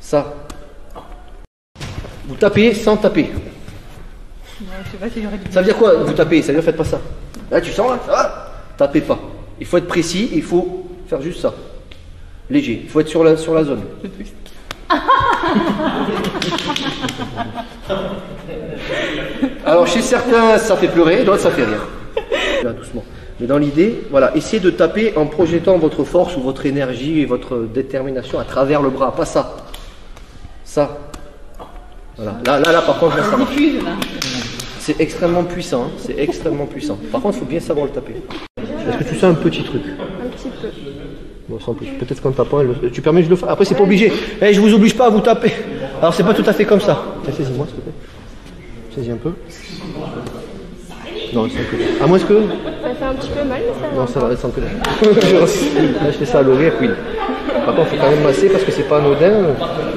Ça. Vous tapez sans taper. Je sais pas si j'aurais dû... Ça veut dire quoi, vous tapez? Ça veut dire faites pas ça. Là, tu sens là, ça va? Tapez pas. Il faut être précis, il faut faire juste ça. Léger. Il faut être sur la zone. Alors chez certains ça fait pleurer, d'autres ça fait rire. Là, doucement. Mais dans l'idée, voilà, essayez de taper en projetant votre force ou votre énergie et votre détermination à travers le bras, pas ça. Ça. Voilà. Là par contre, ça marche. C'est extrêmement puissant, hein. C'est extrêmement puissant. Par contre, il faut bien savoir le taper. Est-ce que tu sens un petit truc? Un petit peu. Bon, sans plus. Peut-être qu'en tapant, tu permets que je le fasse. Après, c'est pas obligé. Hey, je vous oblige pas à vous taper. Alors, c'est pas tout à fait comme ça. Saisis-moi, s'il te plaît. Saisis un peu. Non, sans que. À moins que. Ça fait un petit peu mal, mais ça va. Non, ça va, sans que. Là, je fais ça à l'oreille, puis. Par contre, il faut quand même masser parce que c'est pas anodin.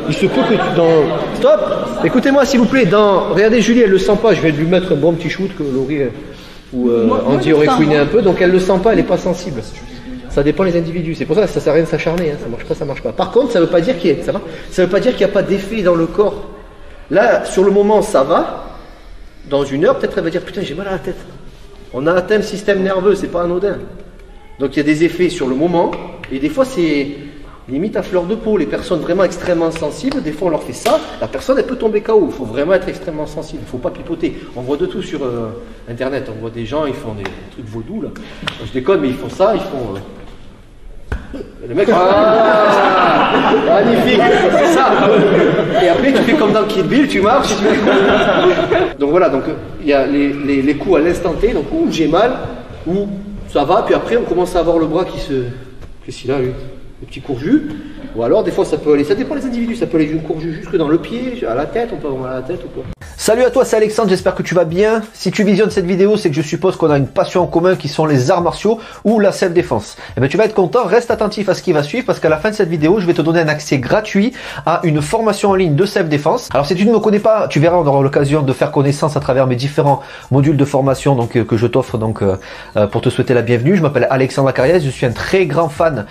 Il se peut que tu dans. Stop! Écoutez-moi, s'il vous plaît. Regardez, Julie, elle le sent pas. Je vais lui mettre un bon petit shoot que Laurie ou Andy aurait couiné un peu. Donc, elle le sent pas, elle est pas sensible. Ça dépend des individus. C'est pour ça que ça sert à rien de s'acharner. Hein. Ça marche pas, ça marche pas. Par contre, ça veut pas dire qu'il y a. Ça veut pas dire qu'il n'y a pas d'effet dans le corps. Là, sur le moment, ça va. Dans une heure, peut-être elle va dire putain, j'ai mal à la tête. On a atteint le système nerveux, c'est pas anodin. Donc il y a des effets sur le moment, et des fois c'est limite à fleur de peau. Les personnes vraiment extrêmement sensibles, des fois on leur fait ça, la personne elle peut tomber KO. Il faut vraiment être extrêmement sensible, il ne faut pas pipoter. On voit de tout sur internet, on voit des gens, ils font des trucs vaudous là. Je déconne, mais ils font ça, ils font. Le mec, magnifique, c'est ça. Et après tu fais comme dans Kill Bill, tu marches. Donc voilà, donc il y a les coups à l'instant T, donc où j'ai mal, où ça va, puis après on commence à avoir le bras qui se. Qu'est-ce qu'il a lui? Le petit courju. Ou alors des fois ça peut aller, ça dépend des individus, ça peut aller d'une courju jusque dans le pied, à la tête, on peut avoir mal à la tête ou quoi. Salut à toi, c'est Alexandre, j'espère que tu vas bien. Si tu visionnes cette vidéo, c'est que je suppose qu'on a une passion en commun qui sont les arts martiaux ou la self-défense. Eh bien, tu vas être content, reste attentif à ce qui va suivre parce qu'à la fin de cette vidéo, je vais te donner un accès gratuit à une formation en ligne de self-défense. Alors, si tu ne me connais pas, tu verras, on aura l'occasion de faire connaissance à travers mes différents modules de formation que je t'offre pour te souhaiter la bienvenue. Je m'appelle Alexandre Acariès, je suis un très grand fan,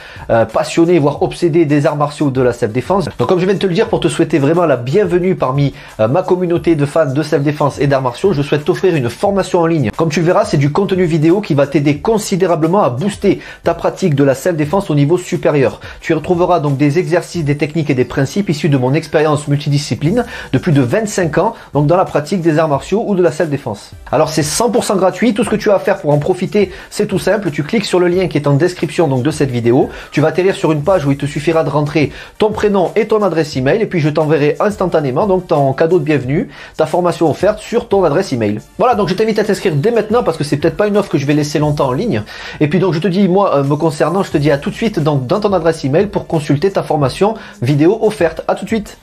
passionné, voire obsédé des arts martiaux de la self-défense. Donc, comme je viens de te le dire, pour te souhaiter vraiment la bienvenue parmi ma communauté de fans de self-défense et d'arts martiaux, je souhaite t'offrir une formation en ligne. Comme tu le verras, c'est du contenu vidéo qui va t'aider considérablement à booster ta pratique de la self-défense au niveau supérieur. Tu y retrouveras donc des exercices, des techniques et des principes issus de mon expérience multidiscipline de plus de 25 ans, donc dans la pratique des arts martiaux ou de la self-défense. Alors c'est 100% gratuit, tout ce que tu as à faire pour en profiter, c'est tout simple, tu cliques sur le lien qui est en description donc de cette vidéo, tu vas atterrir sur une page où il te suffira de rentrer ton prénom et ton adresse email et puis je t'enverrai instantanément donc ton cadeau de bienvenue, ta formation offerte sur ton adresse email. Voilà, donc je t'invite à t'inscrire dès maintenant parce que c'est peut-être pas une offre que je vais laisser longtemps en ligne. Et puis donc je te dis, moi me concernant, je te dis à tout de suite donc dans ton adresse email pour consulter ta formation vidéo offerte. À tout de suite.